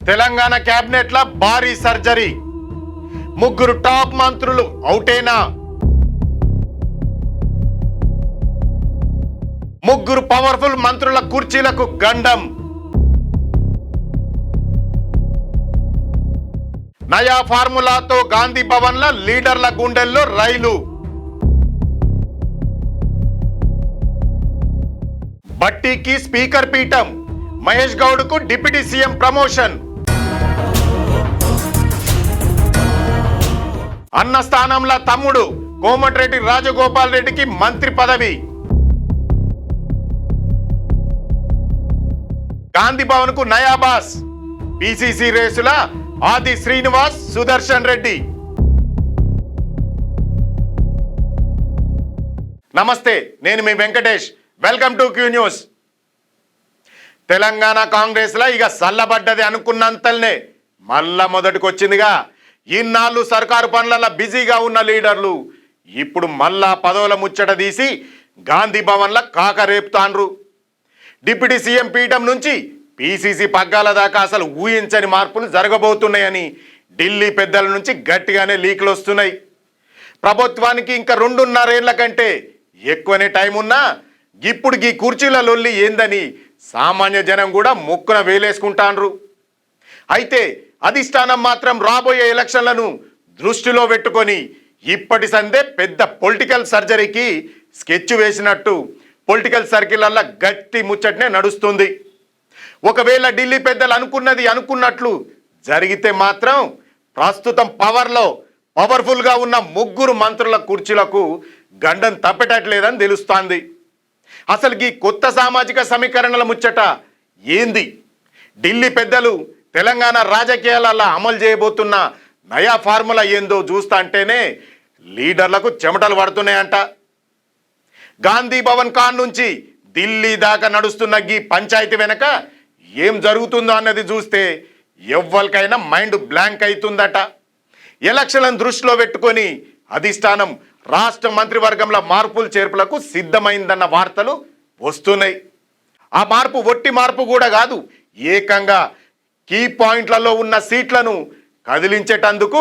Telangana cabinet ల భారీ surgery, ముగ్గురు టాప్ మంత్రులు అవుటేనా? ముగ్గురు పవర్ఫుల్ మంత్రుల కుర్చీలకు గండం. నయా ఫార్ములాతో గాంధీ భవన్ల లీడర్ల గుండెల్లో రైలు. బట్టీకి స్పీకర్ పీఠం, మహేష్ గౌడ్కు డిప్యూటీ సీఎం ప్రమోషన్. అన్న స్థానంలో తమ్ముడు కోమటిరెడ్డి రాజగోపాల్ రెడ్డికి మంత్రి పదవి. గాంధీ భవన్ కు నయా బాస్, పిసిసి రేసుల ఆది శ్రీనివాస్, సుదర్శన్ రెడ్డి. నమస్తే, నేను మీ Venkatesh. Welcome to Q news. Telangana Congress లా ఇక సల్లబడ్డది అనుకున్నంతల్నే మళ్ళా మొదటికొచ్చిందిగా. ఇన్నాళ్ళు సర్కారు పనులలో బిజీగా ఉన్న లీడర్లు ఇప్పుడు మళ్ళా పదవుల ముచ్చట తీసి గాంధీ భవన్ల కాక రేపుతాన్రు. డిప్యూటీ సీఎం పీఠం నుంచి పిసిసి పగ్గాల దాకా అసలు ఊహించని మార్పులు జరగబోతున్నాయని ఢిల్లీ పెద్దల నుంచి గట్టిగానే లీకులు వస్తున్నాయి. ప్రభుత్వానికి ఇంకా 2.5 ఏళ్ల కంటే ఎక్కువనే టైం ఉన్నా ఇప్పుడు ఈ కుర్చీల లొల్లి ఏందని సామాన్య జనం కూడా ముక్కున వేలేసుకుంటాన్రు. అయితే అధిష్టానం మాత్రం రాబోయే ఎలక్షన్లను దృష్టిలో పెట్టుకొని ఇప్పటి సందే పెద్ద పొలిటికల్ సర్జరీకి స్కెచ్ వేసినట్టు పొలిటికల్ సర్కిళ్లలో గట్టి ముచ్చటనే నడుస్తుంది. ఒకవేళ ఢిల్లీ పెద్దలు అనుకున్నది అనుకున్నట్లు జరిగితే మాత్రం ప్రస్తుతం పవర్ఫుల్గా ఉన్న ముగ్గురు మంత్రుల కుర్చీలకు గండం తప్పేటట్లేదని తెలుస్తోంది. అసలు ఈ కొత్త సామాజిక సమీకరణల ముచ్చట ఏంది? ఢిల్లీ పెద్దలు తెలంగాణ రాజకీయాలలో అమలు చేయబోతున్న నయా ఫార్ములా ఏందో చూస్తా అంటేనే లీడర్లకు చెమటలు పడుతున్నాయంట. గాంధీ భవన్ కాన్ నుంచి ఢిల్లీ దాకా నడుస్తున్న ఈ పంచాయతీ వెనక ఏం జరుగుతుందో అన్నది చూస్తే ఎవ్వరికైనా మైండ్ బ్లాంక్ అవుతుందట. ఎలక్షన్లను దృష్టిలో పెట్టుకొని అధిష్టానం రాష్ట్ర మంత్రివర్గంలో మార్పులు చేర్పులకు సిద్ధమైందన్న వార్తలు వస్తున్నాయి. ఆ మార్పు ఒట్టి మార్పు కూడా కాదు, ఏకంగా కీ పాయింట్లలో ఉన్న సీట్లను కదిలించేటందుకు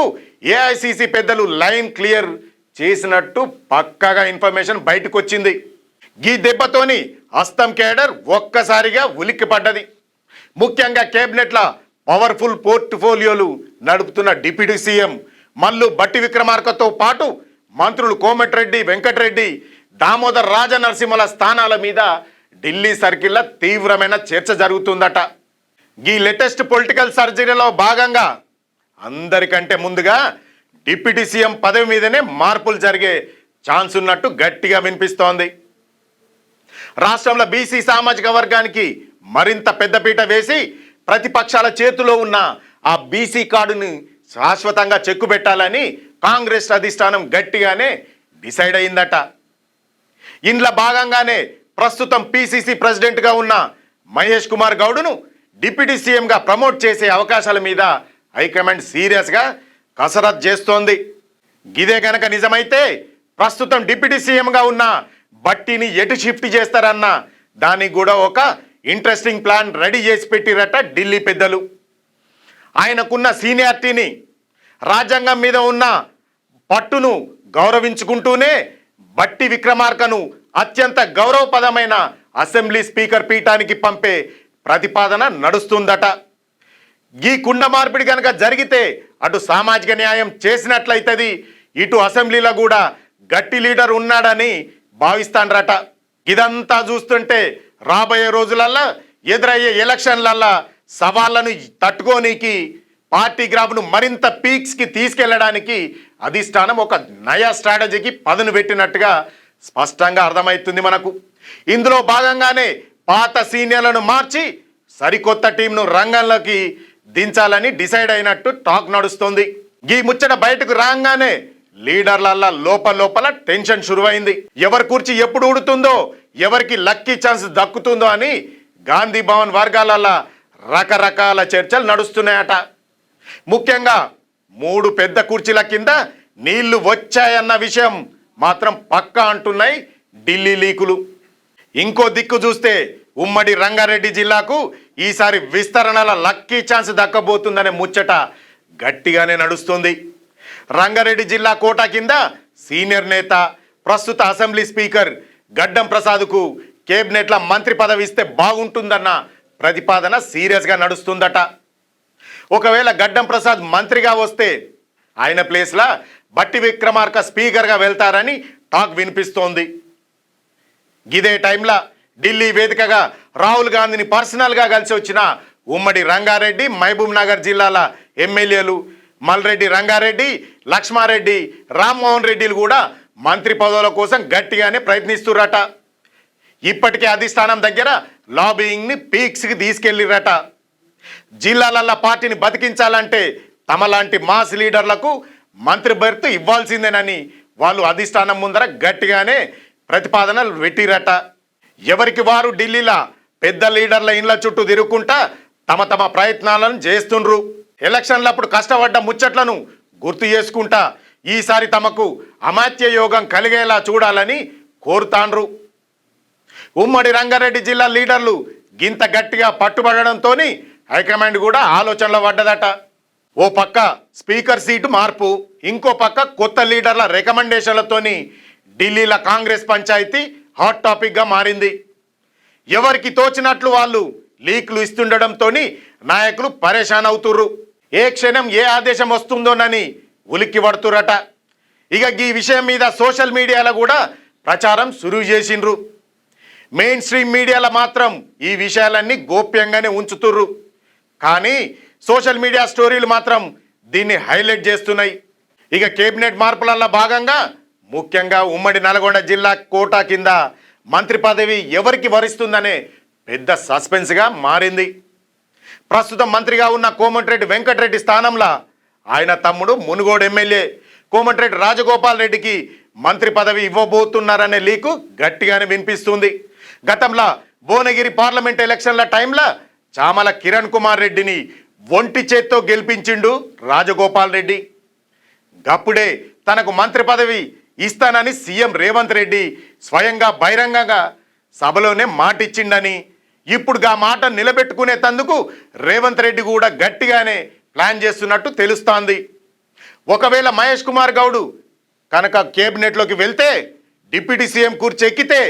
ఏఐసిసి పెద్దలు లైన్ క్లియర్ చేసినట్టు పక్కాగా ఇన్ఫర్మేషన్ బయటకు వచ్చింది. ఈ దెబ్బతోని హస్తం కేడర్ ఒక్కసారిగా ఉలిక్కిపడ్డది. ముఖ్యంగా కేబినెట్ల పవర్ఫుల్ పోర్ట్ఫోలియోలు నడుపుతున్న డిప్యూటీ సీఎం మల్లు భట్టి విక్రమార్కతో పాటు మంత్రులు కోమటిరెడ్డి, వెంకటరెడ్డి, దామోదర్ రాజనరసింహల స్థానాల మీద ఢిల్లీ సర్కిల్లో తీవ్రమైన చర్చ జరుగుతుందట. ఈ లేటెస్ట్ పొలిటికల్ సర్జరీలో భాగంగా అందరికంటే ముందుగా డిప్యూటీ సీఎం పదవి మీదనే మార్పులు జరిగే ఛాన్స్ ఉన్నట్టు గట్టిగా వినిపిస్తోంది. రాష్ట్రంలో బీసీ సామాజిక వర్గానికి మరింత పెద్దపీట వేసి ప్రతిపక్షాల చేతిలో ఉన్న ఆ బీసీ కార్డుని శాశ్వతంగా చెక్కు పెట్టాలని కాంగ్రెస్ అధిష్టానం గట్టిగానే డిసైడ్ అయిందట. ఇందులో భాగంగానే ప్రస్తుతం పిసిసి ప్రెసిడెంట్గా ఉన్న మహేష్ కుమార్ గౌడ్ను డిప్యూటీ సీఎంగా ప్రమోట్ చేసే అవకాశాల మీద హైకమాండ్ సీరియస్గా కసరత్ చేస్తోంది. ఇదే గనక నిజమైతే ప్రస్తుతం డిప్యూటీ సీఎంగా ఉన్న బట్టిని ఎటు షిఫ్ట్ చేస్తారన్న దానికి కూడా ఒక ఇంట్రెస్టింగ్ ప్లాన్ రెడీ చేసి పెట్టిరట ఢిల్లీ పెద్దలు. ఆయనకున్న సీనియారిటీని, రాజ్యాంగం మీద ఉన్న పట్టును గౌరవించుకుంటూనే బట్టి విక్రమార్కను అత్యంత గౌరవప్రదమైన అసెంబ్లీ స్పీకర్ పీఠానికి పంపే ప్రతిపాదన నడుస్తుందట. ఈ కుండ మార్పిడి కనుక జరిగితే అటు సామాజిక న్యాయం చేసినట్లయితది, ఇటు అసెంబ్లీలో కూడా గట్టి లీడర్ ఉన్నాడని భావిస్తాండ్రట. ఇదంతా చూస్తుంటే రాబోయే రోజులల్లా ఎదురయ్యే ఎలక్షన్లల్లా సవాళ్లను తట్టుకోనీకి పార్టీ గ్రాఫ్ను మరింత పీక్స్కి తీసుకెళ్లడానికి అధిష్టానం ఒక నయా స్ట్రాటజీకి పదును పెట్టినట్టుగా స్పష్టంగా అర్థమవుతుంది మనకు. ఇందులో భాగంగానే పాత సీనియర్లను మార్చి సరికొత్త టీంను రంగంలోకి దించాలని డిసైడ్ అయినట్టు టాక్ నడుస్తోంది. ఈ ముచ్చట బయటకు రాగానే లీడర్లల్లా లోపల టెన్షన్ షురువైంది. ఎవరి కుర్చీ ఎప్పుడు ఊడుతుందో, ఎవరికి లక్కీ ఛాన్స్ దక్కుతుందో అని గాంధీ భవన్ వర్గాలల్లా రకరకాల చర్చలు నడుస్తున్నాయట. ముఖ్యంగా 3 పెద్ద కుర్చీల కింద నీళ్లు వచ్చాయన్న విషయం మాత్రం పక్కా అంటున్నాయి ఢిల్లీ లీకులు. ఇంకో దిక్కు చూస్తే ఉమ్మడి రంగారెడ్డి జిల్లాకు ఈసారి విస్తరణల లక్కీ ఛాన్స్ దక్కబోతుందనే ముచ్చట గట్టిగానే నడుస్తుంది. రంగారెడ్డి జిల్లా కోటా కింద సీనియర్ నేత ప్రస్తుత అసెంబ్లీ స్పీకర్ గడ్డం ప్రసాద్కు కేబినెట్ల మంత్రి పదవి ఇస్తే బాగుంటుందన్న ప్రతిపాదన సీరియస్గా నడుస్తుందట. ఒకవేళ గడ్డం ప్రసాద్ మంత్రిగా వస్తే ఆయన ప్లేస్లా బట్టి విక్రమార్క స్పీకర్గా వెళ్తారని టాక్ వినిపిస్తోంది. ఇదే టైంలో ఢిల్లీ వేదికగా రాహుల్ గాంధీని పర్సనల్గా కలిసి వచ్చిన ఉమ్మడి రంగారెడ్డి మహబూబ్ నగర్ జిల్లాల ఎమ్మెల్యేలు మల్రెడ్డి రంగారెడ్డి, లక్ష్మారెడ్డి, రామ్మోహన్ రెడ్డిలు కూడా మంత్రి పదవుల కోసం గట్టిగానే ప్రయత్నిస్తురట. ఇప్పటికే అధిష్టానం దగ్గర లాబియింగ్ని పీక్స్కి తీసుకెళ్ళిరట. జిల్లాలల్లో పార్టీని బతికించాలంటే తమలాంటి మాస్ లీడర్లకు మంత్రి బెర్త్ ఇవ్వాల్సిందేనని వాళ్ళు అధిష్టానం ముందర గట్టిగానే ప్రతిపాదనలు పెట్టిరట. ఎవరికి వారు ఢిల్లీలో పెద్ద లీడర్ల ఇండ్ల చుట్టూ తిరుగుకుంటా తమ తమ ప్రయత్నాలను చేస్తుండ్రు. ఎలక్షన్లప్పుడు కష్టపడ్డ ముచ్చట్లను గుర్తు చేసుకుంటా ఈసారి తమకు అమాత్య యోగం కలిగేలా చూడాలని కోరుతాండ్రు. ఉమ్మడి రంగారెడ్డి జిల్లా లీడర్లు గింత గట్టిగా పట్టుబడడంతో హైకమాండ్ కూడా ఆలోచనలో పడ్డదట. ఓ పక్క స్పీకర్ సీటు మార్పు, ఇంకో పక్క కొత్త లీడర్ల రికమెండేషన్లతోని ఢిల్లీలో కాంగ్రెస్ పంచాయతీ హాట్ టాపిక్గా మారింది. ఎవరికి తోచినట్లు వాళ్ళు లీక్లు ఇస్తుండడంతో నాయకులు పరేషాన్ అవుతుర్రు. ఏ క్షణం ఏ ఆదేశం వస్తుందోనని ఉలిక్కి పడుతురట. ఇక ఈ విషయం మీద సోషల్ మీడియాలో కూడా ప్రచారం సురువు చేసిండ్రు. మెయిన్ స్ట్రీమ్ మీడియాలో మాత్రం ఈ విషయాలన్నీ గోప్యంగానే ఉంచుతుర్రు. కానీ సోషల్ మీడియా స్టోరీలు మాత్రం దీన్ని హైలైట్ చేస్తున్నాయి. ఇక కేబినెట్ మార్పులలో భాగంగా ముఖ్యంగా ఉమ్మడి నల్గొండ జిల్లా కోటా కింద మంత్రి పదవి ఎవరికి వరిస్తుందనే పెద్ద సస్పెన్స్గా మారింది. ప్రస్తుతం మంత్రిగా ఉన్న కోమటిరెడ్డి వెంకటరెడ్డి స్థానంలో ఆయన తమ్ముడు మునుగోడు ఎమ్మెల్యే కోమటిరెడ్డి రాజగోపాల్ రెడ్డికి మంత్రి పదవి ఇవ్వబోతున్నారనే లీకు గట్టిగానే వినిపిస్తుంది. గతంలో భువనగిరి పార్లమెంట్ ఎలక్షన్ల టైంలో చామల కిరణ్ కుమార్ రెడ్డిని ఒంటి చేత్తో గెలిపించిండు రాజగోపాల్ రెడ్డి. గప్పుడే తనకు మంత్రి పదవి ఇస్తానని సీఎం రేవంత్ రెడ్డి స్వయంగా బహిరంగంగా సభలోనే మాటిచ్చిండని, ఇప్పుడు ఆ మాట నిలబెట్టుకునేందుకు రేవంత్ రెడ్డి కూడా గట్టిగానే ప్లాన్ చేస్తున్నట్టు తెలుస్తోంది. ఒకవేళ మహేష్ కుమార్ గౌడ్ కనుక కేబినెట్లోకి వెళ్తే డిప్యూటీ సీఎం కుర్చీ ఎక్కితే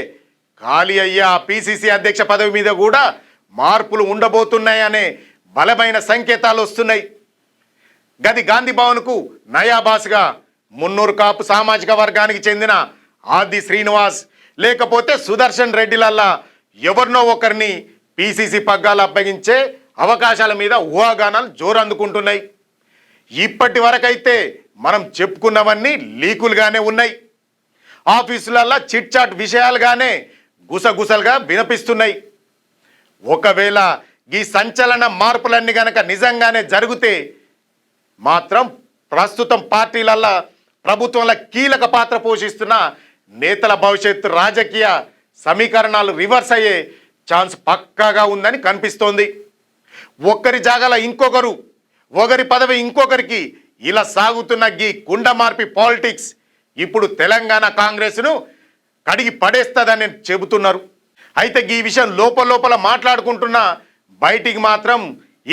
ఖాళీ అయ్యే ఆ పీసీసీ అధ్యక్ష పదవి మీద కూడా మార్పులు ఉండబోతున్నాయనే బలమైన సంకేతాలు వస్తున్నాయి. గది గాంధీ భవన్కు నయాబాస్గా మున్నూరు కాపు సామాజిక వర్గానికి చెందిన ఆది శ్రీనివాస్ లేకపోతే సుదర్శన్ రెడ్డిలల్లా ఎవరినో ఒకరిని పీసీసీ పగ్గాలు అప్పగించే అవకాశాల మీద ఊహాగానాలు జోరందుకుంటున్నాయి. ఇప్పటి వరకైతే మనం చెప్పుకున్నవన్నీ లీకులుగానే ఉన్నాయి. ఆఫీసులల్లా చిట్ చాట్ విషయాలుగానే గుసగుసలుగా వినిపిస్తున్నాయి. ఒకవేళ ఈ సంచలన మార్పులన్నీ గనక నిజంగానే జరిగితే మాత్రం ప్రస్తుతం పార్టీలల్లా ప్రభుత్వంలో కీలక పాత్ర పోషిస్తున్న నేతల భవిష్యత్తు రాజకీయ సమీకరణాలు రివర్స్ అయ్యే ఛాన్స్ పక్కాగా ఉందని కనిపిస్తోంది. ఒక్కరి జాగాల ఇంకొకరు, ఒకరి పదవి ఇంకొకరికి ఇలా సాగుతున్న ఈ కుండ మార్పి పాలిటిక్స్ ఇప్పుడు తెలంగాణ కాంగ్రెస్ను కడిగి పడేస్తుందని చెబుతున్నారు. అయితే ఈ విషయం లోపల మాట్లాడుకుంటున్నా బయటికి మాత్రం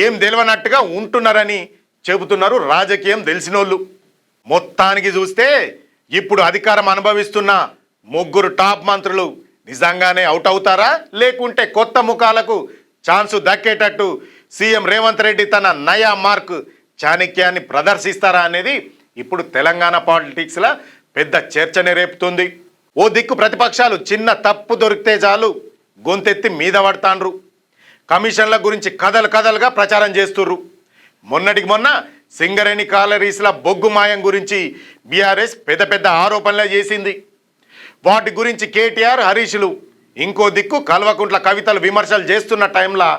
ఏం తెలియనట్టుగా ఉంటున్నారని చెబుతున్నారు రాజకీయం తెలిసినోళ్ళు. మొత్తానికి చూస్తే ఇప్పుడు అధికారం అనుభవిస్తున్న ముగ్గురు టాప్ మంత్రులు నిజంగానే అవుట్ అవుతారా, లేకుంటే కొత్త ముఖాలకు ఛాన్సు దక్కేటట్టు సీఎం రేవంత్ రెడ్డి తన నయా మార్క్ చాణక్యాన్ని ప్రదర్శిస్తారా అనేది ఇప్పుడు తెలంగాణ పాలిటిక్స్లో పెద్ద చర్చనే రేపుతుంది. ఓ దిక్కు ప్రతిపక్షాలు చిన్న తప్పు దొరికితే చాలు గొంతెత్తి మీద పడతాండ్రు. కమిషన్ల గురించి కథలుగా ప్రచారం చేస్తుర్రు. మొన్నటికి మొన్న సింగరేణి కాలరీస్ల బొగ్గు మాయం గురించి బీఆర్ఎస్ పెద్ద ఆరోపణలే చేసింది. వాటి గురించి కేటీఆర్, హరీష్లు, ఇంకో దిక్కు కల్వకుంట్ల కవితలు విమర్శలు చేస్తున్న టైంలో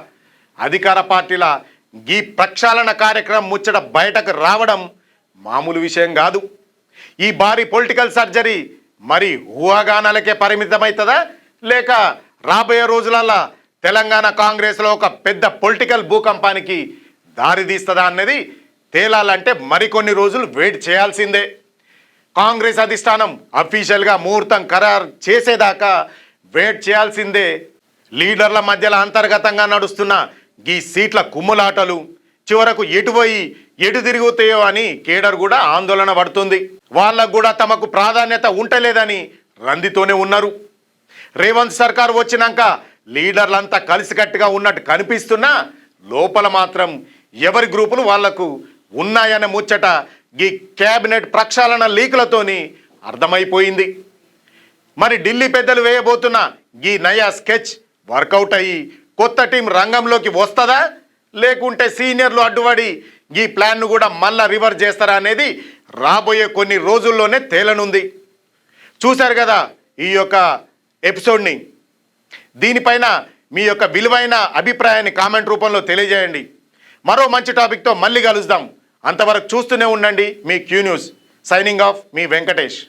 అధికార పార్టీల ఈ ప్రక్షాళన కార్యక్రమం ముచ్చట బయటకు రావడం మామూలు విషయం కాదు. ఈ భారీ పొలిటికల్ సర్జరీ మరి ఊహాగానాలకే పరిమితమవుతుందా, లేక రాబోయే రోజులలో తెలంగాణ కాంగ్రెస్లో ఒక పెద్ద పొలిటికల్ భూకంపానికి దారితీస్తుందా అన్నది తేలాలంటే మరికొన్ని రోజులు వెయిట్ చేయాల్సిందే. కాంగ్రెస్ అధిష్టానం అఫీషియల్గా ముహూర్తం ఖరారు చేసేదాకా వెయిట్ చేయాల్సిందే. లీడర్ల మధ్యలో అంతర్గతంగా నడుస్తున్న ఈ సీట్ల కుమ్ములాటలు చివరకు ఎటు పోయి ఎటు తిరుగుతాయో అని కేడర్ కూడా ఆందోళన పడుతుంది. వాళ్ళకు కూడా తమకు ప్రాధాన్యత ఉంటలేదని రందితోనే ఉన్నారు. రేవంత్ సర్కార్ వచ్చినాక లీడర్లంతా కలిసికట్టుగా ఉన్నట్టు కనిపిస్తున్నా లోపల మాత్రం ఎవరి గ్రూపులు వాళ్లకు ఉన్నాయనే ముచ్చట ఈ క్యాబినెట్ ప్రక్షాళన లీకులతోని అర్థమైపోయింది. మరి ఢిల్లీ పెద్దలు వేయబోతున్న ఈ నయా స్కెచ్ వర్కౌట్ అయ్యి కొత్త టీం రంగంలోకి వస్తుందా, లేకుంటే సీనియర్లు అడ్డుపడి ఈ ప్లాన్ను కూడా మళ్ళా రివర్స్ చేస్తారా అనేది రాబోయే కొన్ని రోజుల్లోనే తేలనుంది. చూశారు కదా ఈ యొక్క ఎపిసోడ్ని. దీనిపైన మీ యొక్క విలువైన అభిప్రాయాన్ని కామెంట్ రూపంలో తెలియజేయండి. మరో మంచి టాపిక్తో మళ్ళీ కలుద్దాం. అంతవరకు చూస్తూనే ఉండండి మీ క్యూ న్యూస్. సైనింగ్ ఆఫ్ మీ వెంకటేష్.